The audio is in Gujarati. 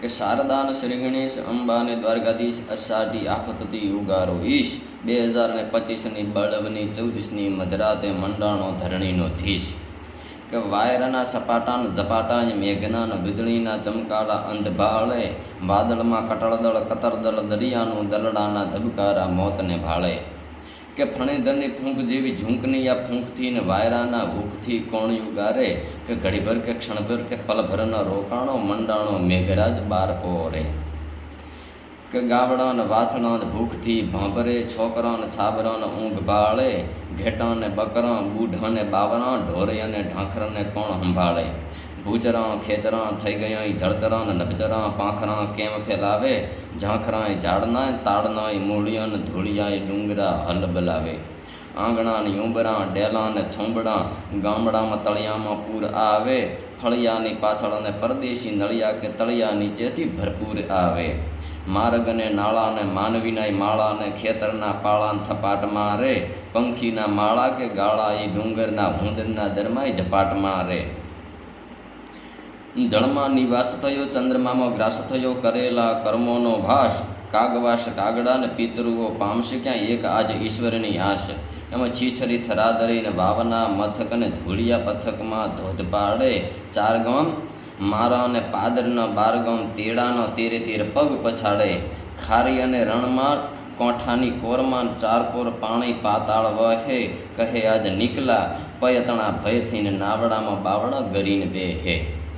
કે શારદાન શ્રી ગણેશ અંબાને દ્વારકાધીશ અષાઢી આફતથી ઉગારો ઈશ 2025ની બળવની 14ની મધરાતે મંડાણો ધરણીનો ધીશ કે વાયરાના સપાટાન ઝપાટા મેઘના વીજળીના ચમકારા અંધભાળે વાદળમાં કટળદળ કતરદળ દરિયાનું દલડાના ધબકારા મોતને ભાળે કે ફણેદરની ફૂંક જેવી ઝૂંકની આ ફૂંકથી ને વાયરાના ભૂખથી કોણ યુગારે કે ઘડીભર કે ક્ષણભર કે પલભરના રોકાણો મંડાણો મેઘરાજ બાર પોરે કે ગાવડા ને વાછડા ને ભૂખથી ભાંભરે છોકરા ને છાબરા ને ઊંઘ બાળે ઘેટા ને બકરા બૂઢા ને બાવરા ઢોરિયા ને ઢાંખર ને કોણ સંભાળે ભૂચરા ખેચરા થઈ ગયા જળચરા ને નબચરા પાંખરા કેમ ફેલાવે ઝાંખરા ઝાડના તાડના મૂળિયા ને ધૂળિયા ડુંગરા હલ બલાવે આંગણા ને ઉંબરા ડેલા ને થોંબડા ગામડામાં તળિયામાં પૂર આવે ફળિયાની પાછળ અને પરદેશી નળિયા કે તળિયા નીચેથી ભરપૂર આવે માર્ગ ને નાળા ને માનવીના માળા ને ખેતરના પાળા થપાટ મારે પંખીના માળા કે ગાળા એ ડુંગરના હુંદરના દરમાય ઝપાટ મારે જળમાં નિવાસ થયો ચંદ્રમામાં ગ્રાસ થયો કરેલા કર્મોનો ભાસ કાગવાસ કાગડા ને પિતૃઓ પામશે ક્યાં એક આજ ઈશ્વરની આશ એમાં છીછરી થરાદરી ને વાવના મથક ને ધૂળિયા પથકમાં ધોધ પાડે ચાર ગામ મારા અને પાદરના 12 ગામ તેડાનો તેરે તેર પગ પછાડે ખારી અને રણમાં કોઠાની કોરમાં ચાર કોર પાણી પાતાળ વહે કહે આજ નીકળા પયતણા ભયથી ને નાવડામાં બાવડા ગરીને બે હે।